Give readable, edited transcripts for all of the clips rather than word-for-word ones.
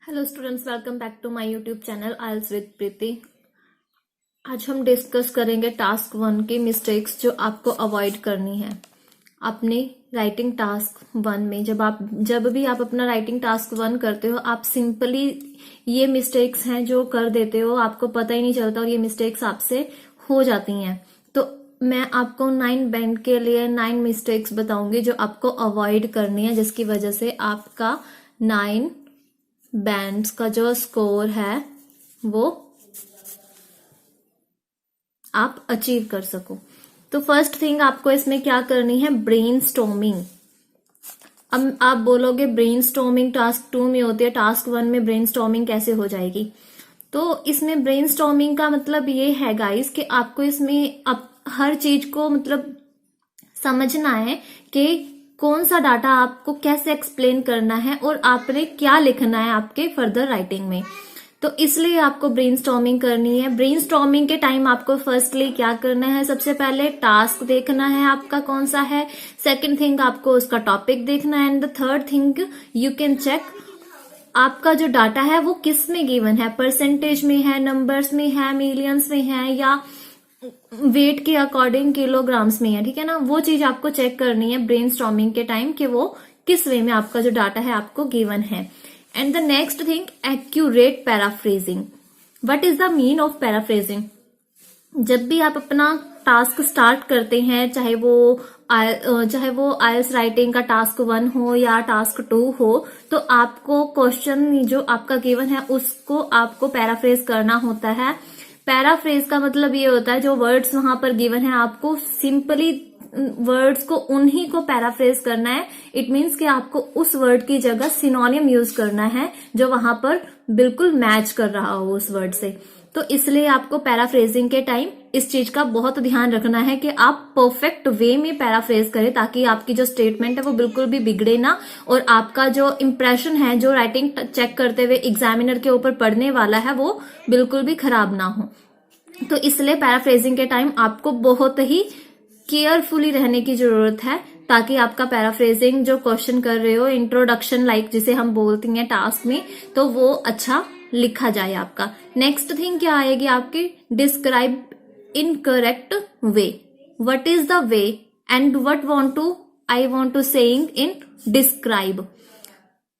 Hello students, welcome back to my YouTube channel aisles with Preeti. आज हम discuss करेंगे task 1 की मिस्टेक्स जो आपको अवॉइड करनी है अपने राइटिंग टास्क 1 में। जब भी आप अपना राइटिंग टास्क 1 करते हो, आप सिंपली ये मिस्टेक्स हैं जो कर देते हो, आपको पता ही नहीं चलता और ये मिस्टेक्स आपसे हो जाती हैं। तो मैं आपको 9 बैंड के लिए 9 मिस्टेक्स बताऊंगी जो आपको अवॉइड करनी है, जिसकी वजह से आपका 9 बैंड्स का जो स्कोर है वो आप अचीव कर सको। तो फर्स्ट थिंग आपको इसमें क्या करनी है, ब्रेनस्टॉर्मिंग। अब आप बोलोगे ब्रेनस्टॉर्मिंग टास्क 2 में होती है, टास्क 1 में ब्रेनस्टॉर्मिंग कैसे हो जाएगी? तो इसमें ब्रेनस्टॉर्मिंग का मतलब ये है गाइस कि आपको इसमें हर चीज को मतलब समझना है कि कौन सा डाटा आपको कैसे एक्सप्लेन करना है और आपने क्या लिखना है आपके फर्दर राइटिंग में। तो इसलिए आपको ब्रेनस्टॉर्मिंग करनी है। ब्रेनस्टॉर्मिंग के टाइम आपको फर्स्टली क्या करना है, सबसे पहले टास्क देखना है आपका कौन सा है। सेकंड थिंग आपको उसका टॉपिक देखना है। And the third thing you can check आपका जो डाटा है वो किस में गिवन है, परसेंटेज में है, नंबर्स में है, मिलियंस में है या वेट के अकॉर्डिंग किलोग्राम्स में है। ठीक है ना, वो चीज आपको चेक करनी है ब्रेनस्टॉर्मिंग के टाइम कि वो किस वे में आपका जो डाटा है आपको गिवन है। And the next thing, accurate paraphrasing. What is the mean of paraphrasing? जब भी आप अपना टास्क स्टार्ट करते हैं, चाहे वो आइल्स राइटिंग का टास्क 1 हो या टास्क 2 हो, तो आपको क्वेश्चन जो आपका गिवन है उसको आपको पैराफ्रेज करना होता है। पैराफ्रेज का मतलब ये होता है जो वर्ड्स वहां पर गिवन है आपको सिंपली वर्ड्स को उन्हीं को पैराफ्रेज करना है। इट मीन्स कि आपको उस वर्ड की जगह सिनोनिम यूज करना है जो वहां पर बिल्कुल मैच कर रहा हो उस वर्ड से। तो इसलिए आपको पैराफ्रेजिंग के टाइम इस चीज का बहुत ध्यान रखना है कि आप परफेक्ट वे में पैराफ्रेज करें, ताकि आपकी जो स्टेटमेंट है वो बिल्कुल भी बिगड़े ना और आपका जो इंप्रेशन है जो राइटिंग चेक करते हुए एग्जामिनर के ऊपर पड़ने वाला है वो बिल्कुल भी खराब ना हो। तो इसलिए पैराफ्रेजिंग के टाइम आपको बहुत ही केयरफुली रहने की जरूरत है, ताकि आपका पैराफ्रेजिंग जो क्वेश्चन कर रहे हो, इंट्रोडक्शन लाइक जिसे हम बोलते हैं टास्क में, तो वो अच्छा लिखा जाए आपका। नेक्स्ट थिंग क्या आएगी आपकी, describe in correct way. What is the way and what I want to saying in describe.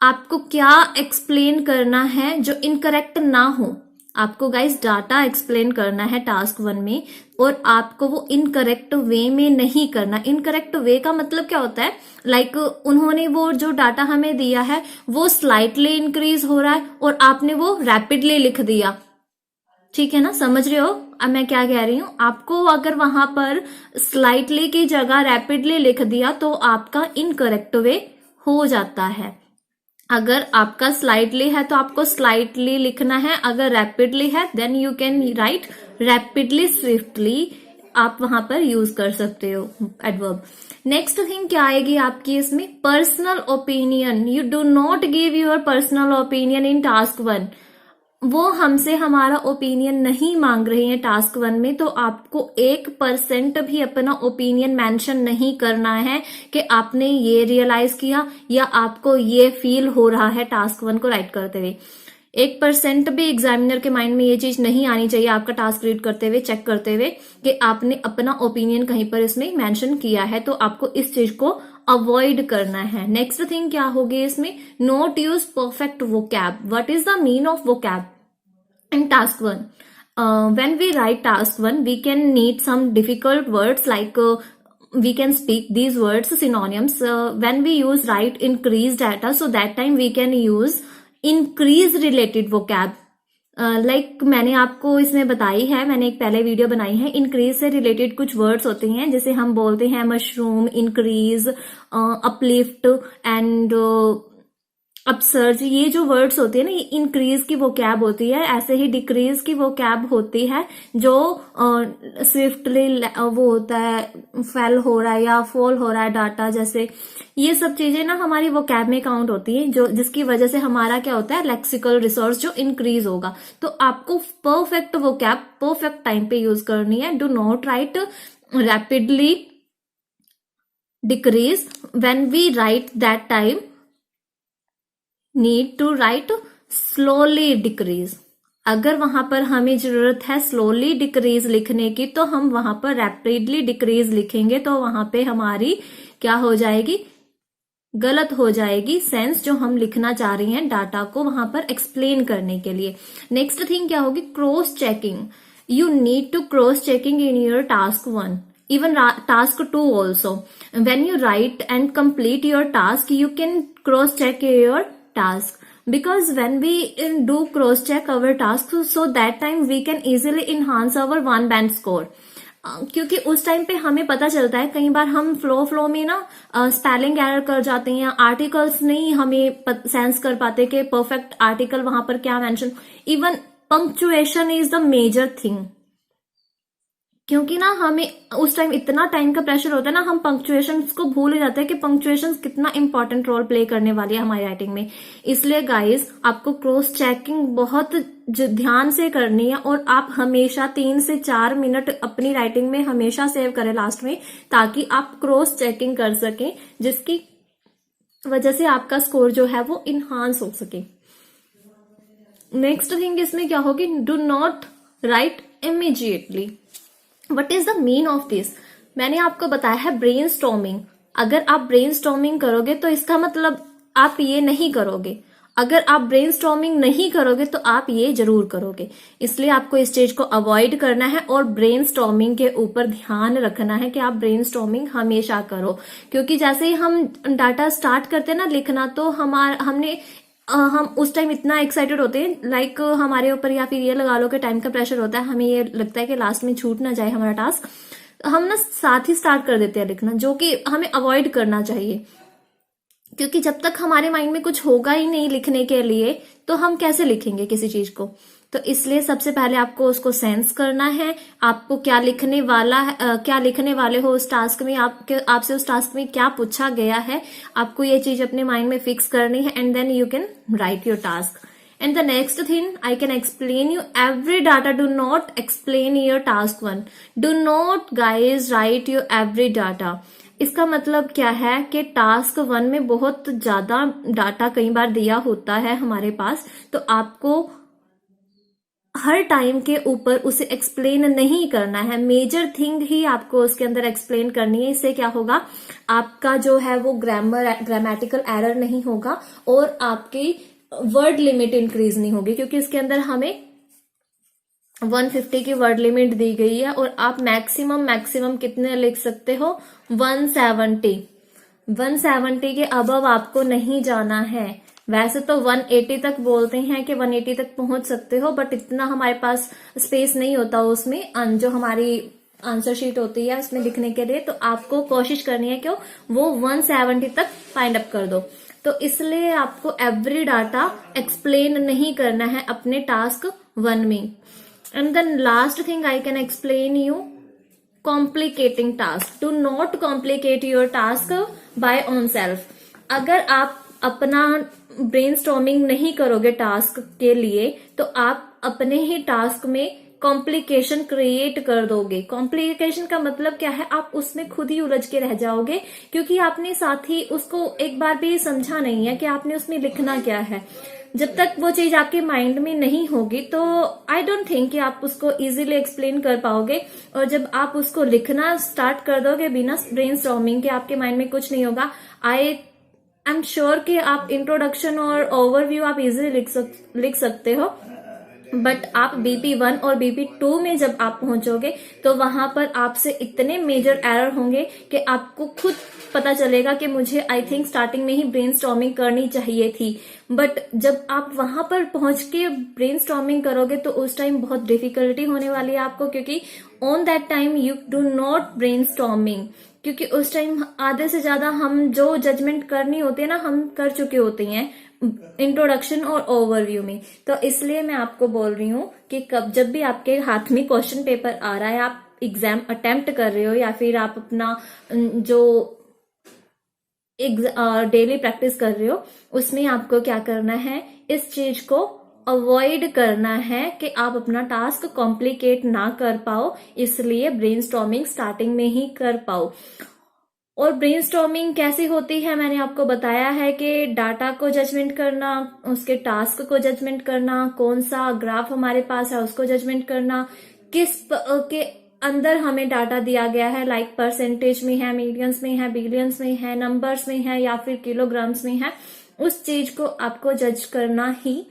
आपको क्या एक्सप्लेन करना है जो इनकरेक्ट ना हो। आपको गाइस डाटा एक्सप्लेन करना है टास्क 1 में और आपको वो इनकरेक्ट वे में नहीं करना। इनकरेक्ट वे का मतलब क्या होता है, लाइक उन्होंने वो जो डाटा हमें दिया है वो स्लाइटली इंक्रीज हो रहा है और आपने वो रैपिडली लिख दिया। ठीक है ना, समझ रहे हो अब मैं क्या कह रही हूं? आपको अगर वहां पर स्लाइटली की जगह रैपिडली लिख दिया तो आपका इनकरेक्ट वे हो जाता है। अगर आपका स्लाइटली है तो आपको स्लाइटली लिखना है, अगर रैपिडली है then you can write rapidly, swiftly आप वहां पर यूज कर सकते हो एडवर्ब। नेक्स्ट थिंग क्या आएगी आपकी इसमें, personal opinion. You do not give your personal opinion in task 1। वो हमसे हमारा ओपिनियन नहीं मांग रहे हैं टास्क 1 में, तो आपको 1% भी अपना ओपिनियन मेंशन नहीं करना है कि आपने ये रियलाइज किया या आपको ये फील हो रहा है टास्क 1 को राइट करते हुए। 1% भी एग्जामिनर के माइंड में ये चीज नहीं आनी चाहिए आपका टास्क रीड करते हुए, चेक करते हुए, कि आपने अपना ओपिनियन कहीं पर इसमें मेंशन किया है। तो आपको इस चीज को अवॉइड करना है। नेक्स्ट थिंग क्या होगी इसमें, note use perfect vocab. What is the mean of vocab in task 1? When we write task 1, we can need some difficult words like we can speak these words synonyms. When we use write increase data, so that time we can use increase related vocab. Like मैंने आपको इसमें बताई है, मैंने एक पहले video बनाई है, इंक्रीज से रिलेटेड कुछ वर्ड्स होते हैं जैसे हम बोलते हैं mushroom, increase, uplift and upsurge. ये जो वर्ड्स होते हैं ना, ये इंक्रीज की वो कैब होती है। ऐसे ही डिक्रीज की वो कैब होती है जो स्विफ्टली वो होता है, फेल हो रहा है या फॉल हो रहा है डाटा, जैसे ये सब चीजें ना हमारी वो कैब में काउंट होती है, जो जिसकी वजह से हमारा क्या होता है, लेक्सिकल रिसोर्स जो इंक्रीज होगा। तो आपको परफेक्ट वो कैब परफेक्ट टाइम पे यूज करनी है। Do not write rapidly decrease. When we write that time need to write slowly decrease. अगर वहां पर हमें जरूरत है स्लोली डिक्रीज लिखने की तो हम वहां पर रैपिडली डिक्रीज लिखेंगे, तो वहां पे हमारी क्या हो जाएगी, गलत हो जाएगी सेंस जो हम लिखना चाह रही हैं डाटा को वहां पर एक्सप्लेन करने के लिए। नेक्स्ट थिंग क्या होगी, cross checking. You need to cross checking in your task 1, even task 2 also. When you write and complete your task, you can cross check your task, because when we do cross check our task, so that time we can easily enhance our one band score. क्योंकि उस time पे हमें पता चलता है, कई बार हम flow में ना स्पेलिंग एरर कर जाते हैं, आर्टिकल्स नहीं हमें सेंस कर पाते कि परफेक्ट आर्टिकल वहां पर क्या mention. Even punctuation is the major thing, क्योंकि ना हमें उस टाइम इतना टाइम का प्रेशर होता है ना, हम पंक्चुएशंस को भूल जाते हैं कि पंक्चुएशंस कितना इंपॉर्टेंट रोल प्ले करने वाली है हमारी राइटिंग में। इसलिए गाइस आपको क्रॉस चेकिंग बहुत ध्यान से करनी है, और आप हमेशा 3 से 4 मिनट अपनी राइटिंग में हमेशा सेव करें लास्ट में, ताकि आप क्रॉस चेकिंग कर सकें, जिसकी वजह से आपका स्कोर जो है वो इनहांस हो सके। नेक्स्ट थिंग इसमें क्या होगी, do not right immediately. What is the mean of this, मैंने आपको बताया है ब्रेन स्टॉर्मिंग। अगर आप ब्रेन स्टॉर्मिंग करोगे तो इसका मतलब आप ये नहीं करोगे, अगर आप ब्रेन स्टॉर्मिंग नहीं करोगे तो आप ये जरूर करोगे। इसलिए आपको इस चीज को अवॉइड करना है और ब्रेन स्टॉर्मिंग के ऊपर ध्यान रखना है कि आप ब्रेन स्टॉर्मिंग हमेशा करो, क्योंकि जैसे ही हम डाटा स्टार्ट करते हैं ना लिखना, तो हम उस टाइम इतना एक्साइटेड होते हैं, लाइक हमारे ऊपर या फिर ये लगा लो कि टाइम का प्रेशर होता है, हमें ये लगता है कि लास्ट में छूट ना जाए हमारा टास्क, हम ना साथ ही स्टार्ट कर देते हैं लिखना, जो कि हमें अवॉइड करना चाहिए। क्योंकि जब तक हमारे माइंड में कुछ होगा ही नहीं लिखने के लिए, तो हम कैसे लिखेंगे किसी चीज को। तो इसलिए सबसे पहले आपको उसको सेंस करना है, आपको क्या लिखने वाला है, क्या लिखने वाले हो उस टास्क में, आपसे उस टास्क में क्या पूछा गया है, आपको ये चीज अपने माइंड में फिक्स करनी है, and then you can write your task. And the next thing I can explain you every data. Do not explain your task 1. Do not guys write your every data. इसका मतलब क्या है कि task 1 में बहुत ज्यादा डाटा कई बार दिया होता है हमारे पास, तो आपको हर टाइम के ऊपर उसे एक्सप्लेन नहीं करना है, मेजर थिंग ही आपको उसके अंदर एक्सप्लेन करनी है। इससे क्या होगा, आपका जो है वो ग्रामेटिकल एरर नहीं होगा और आपकी वर्ड लिमिट इंक्रीज नहीं होगी, क्योंकि इसके अंदर हमें 150 की वर्ड लिमिट दी गई है और आप मैक्सिमम कितने लिख सकते हो, 170 के अबव आपको नहीं जाना है। वैसे तो 180 तक बोलते हैं कि 180 तक पहुंच सकते हो, बट इतना हमारे पास स्पेस नहीं होता उसमें, जो हमारी आंसर शीट होती है उसमें लिखने के लिए, तो आपको कोशिश करनी है कि वो 170 तक फाइंड अप कर दो। तो इसलिए आपको एवरी डाटा एक्सप्लेन नहीं करना है अपने टास्क 1 में। And then last thing I can explain you, complicating task. Do not complicate your task by on self. अगर आप अपना ब्रेनस्टॉर्मिंग नहीं करोगे टास्क के लिए, तो आप अपने ही टास्क में कॉम्प्लिकेशन क्रिएट कर दोगे। कॉम्प्लिकेशन का मतलब क्या है, आप उसमें खुद ही उलझ के रह जाओगे, क्योंकि आपने साथ ही उसको एक बार भी समझा नहीं है कि आपने उसमें लिखना क्या है। जब तक वो चीज आपके माइंड में नहीं होगी, तो आई डोंट थिंक कि आप उसको इजीली एक्सप्लेन कर पाओगे। और जब आप उसको लिखना स्टार्ट कर दोगे बिना ब्रेनस्टॉर्मिंग के, आपके माइंड में कुछ नहीं होगा। आई एम श्योर कि आप इंट्रोडक्शन और ओवरव्यू आप इजीली लिख सकते हो, बट आप BP1 और BP2 में जब आप पहुंचोगे तो वहां पर आपसे इतने मेजर एरर होंगे कि आपको खुद पता चलेगा कि मुझे आई थिंक स्टार्टिंग में ही ब्रेनस्टॉर्मिंग करनी चाहिए थी। बट जब आप वहां पर पहुंच के ब्रेनस्टॉर्मिंग करोगे तो उस टाइम बहुत डिफिकल्टी होने वाली है आपको, क्योंकि on that time you do not brainstorming, क्योंकि उस टाइम आधे से ज्यादा हम जो जजमेंट करनी होती है ना, हम कर चुके होते हैं इंट्रोडक्शन और ओवरव्यू में। तो इसलिए मैं आपको बोल रही हूँ कि जब भी आपके हाथ में क्वेश्चन पेपर आ रहा है, आप एग्जाम अटेम्प्ट कर रहे हो या फिर आप अपना जो डेली प्रैक्टिस कर रहे हो, उसमें आपको क्या करना है, इस चीज को अवॉइड करना है कि आप अपना टास्क कॉम्प्लिकेट ना कर पाओ, इसलिए ब्रेनस्टॉर्मिंग स्टार्टिंग में ही कर पाओ। और ब्रेनस्टॉर्मिंग कैसी होती है, मैंने आपको बताया है कि डाटा को जजमेंट करना, उसके टास्क को जजमेंट करना, कौन सा ग्राफ हमारे पास है उसको जजमेंट करना, के अंदर हमें डाटा दिया गया है, लाइक परसेंटेज में है, मीडियंस में है, बिलियंस में है, नंबर्स में है या फिर किलोग्राम्स में है, उस चीज को आपको जज करना ही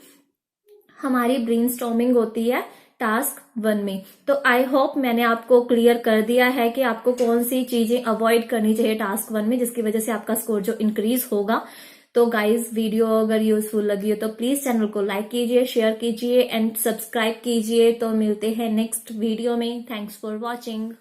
हमारी ब्रेनस्टॉर्मिंग होती है टास्क 1 में। तो आई होप मैंने आपको क्लियर कर दिया है कि आपको कौन सी चीजें अवॉइड करनी चाहिए टास्क 1 में, जिसकी वजह से आपका स्कोर जो इंक्रीज होगा। तो गाइज, वीडियो अगर यूजफुल लगी हो तो प्लीज चैनल को लाइक कीजिए, शेयर कीजिए एंड सब्सक्राइब कीजिए। तो मिलते हैं नेक्स्ट वीडियो में। Thanks for watching.